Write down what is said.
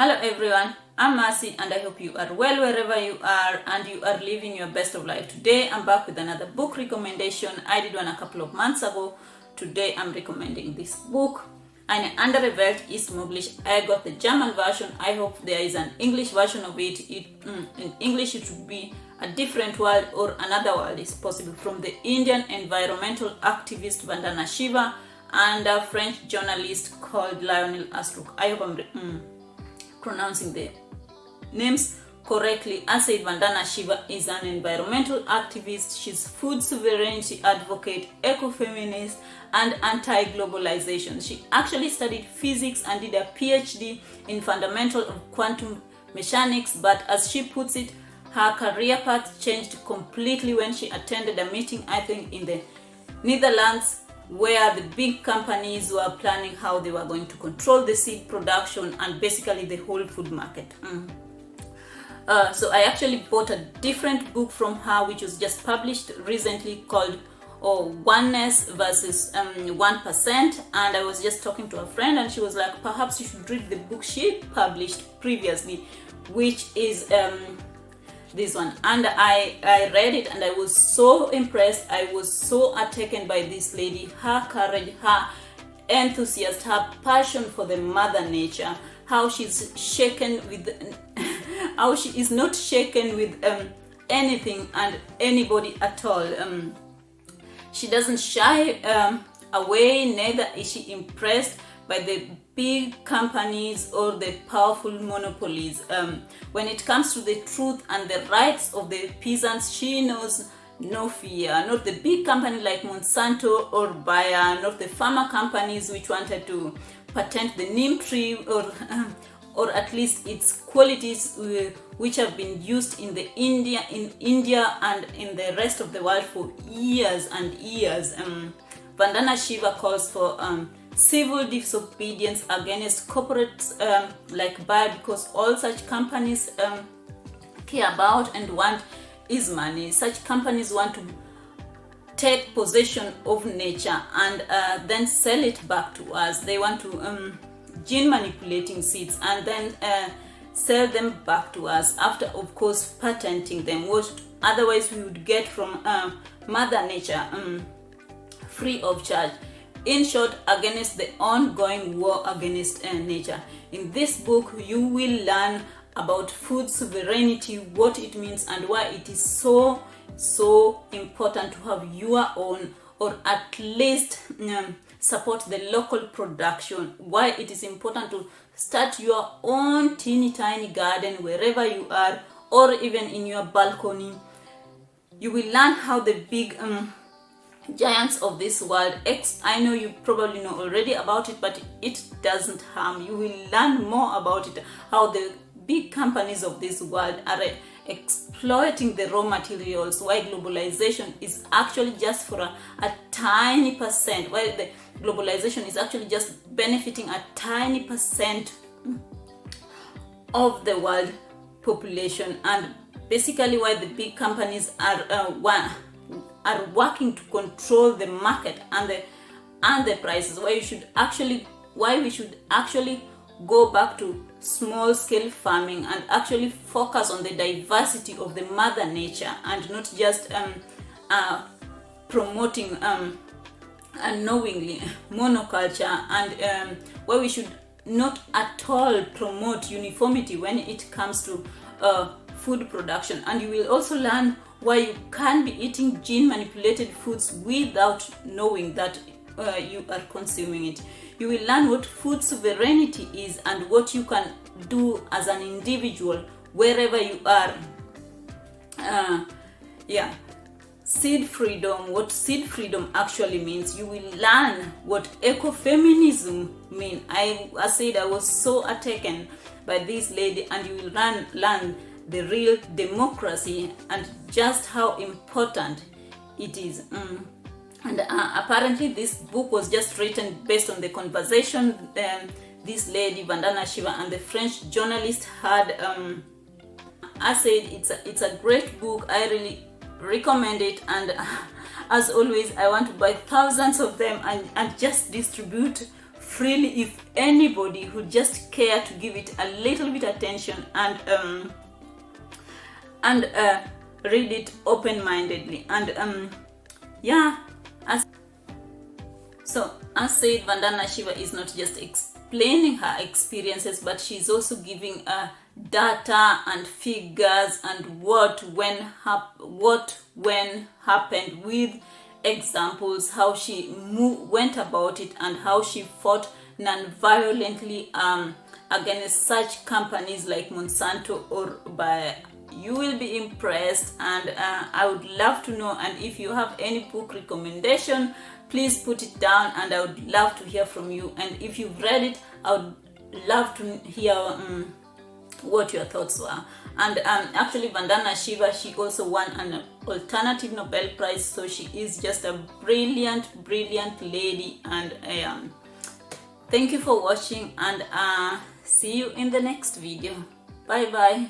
Hello everyone, I'm Mercy and I hope you are well wherever you are and you are living your best of life. Today I'm back with another book recommendation. I did one a couple of months ago. Today I'm recommending this book. Eine andere Welt ist möglich. I got the German version. I hope there is an English version of it. In English it would be a different world or another world is possible, from the Indian environmental activist Vandana Shiva and a French journalist called Lionel Astruc. I hope I'm pronouncing the names correctly. I said Vandana Shiva is an environmental activist. She's food sovereignty advocate, ecofeminist, and anti-globalization. She actually studied physics and did a PhD in fundamental of quantum mechanics, but as she puts it, her career path changed completely when she attended a meeting, I think in the Netherlands, where the big companies were planning how they were going to control the seed production and basically the whole food market. So I actually bought a different book from her, which was just published recently, called Oneness versus 1%. And I was just talking to a friend and she was like, perhaps you should read the book she published previously, which is this one. And I read it and I was so impressed. I was so taken by this lady, her courage, her enthusiasm, her passion for the mother nature, how she's shaken with how she is not shaken with anything and anybody at all. She doesn't shy away, neither is she impressed by the big companies or the powerful monopolies. When it comes to the truth and the rights of the peasants, she knows no fear. Not the big company like Monsanto or Bayer, not the pharma companies which wanted to patent the neem tree or at least its qualities which have been used in India and in the rest of the world for years and years. Vandana Shiva calls for civil disobedience against corporates like Bayer, because all such companies care about and want is money. Such companies want to take possession of nature and then sell it back to us. They want to gene manipulating seeds and then sell them back to us after, of course, patenting them, what otherwise we would get from Mother Nature free of charge. In short, against the ongoing war against nature. In this book, you will learn about food sovereignty, what it means, and why it is so important to have your own, or at least support the local production. Why it is important to start your own teeny tiny garden wherever you are, or even in your balcony. You will learn how the big giants of this world, I know you probably know already about it, but it doesn't harm. You will learn more about it, how the big companies of this world are exploiting the raw materials, why globalization is actually just for a tiny percent, why the globalization is actually just benefiting a tiny percent of the world population, and basically why the big companies are working to control the market and the prices, why we should actually go back to small scale farming and actually focus on the diversity of the mother nature and not just promoting unknowingly monoculture, and why we should not at all promote uniformity when it comes to food production. And you will also learn why you can be eating gene manipulated foods without knowing that you are consuming it. You will learn what food sovereignty is and what you can do as an individual wherever you are. Seed freedom, what seed freedom actually means. You will learn what ecofeminism means. I said I was so taken by this lady, and you will learn the real democracy and just how important it is. And apparently this book was just written based on the conversation this lady Vandana Shiva and the French journalist had. I said it's a great book. I really recommend it, and as always I want to buy thousands of them and just distribute freely if anybody who just care to give it a little bit attention and read it open-mindedly. And as said, Vandana Shiva is not just explaining her experiences, but she's also giving data and figures and what when happened, with examples, how she went about it, and how she fought non-violently against such companies like Monsanto or Bayer. You will be impressed, and I would love to know. And if you have any book recommendation, please put it down, and I would love to hear from you. And if you've read it, I would love to hear what your thoughts were. And actually, Vandana Shiva, she also won an alternative Nobel Prize, so she is just a brilliant lady. And thank you for watching, and see you in the next video. Bye bye.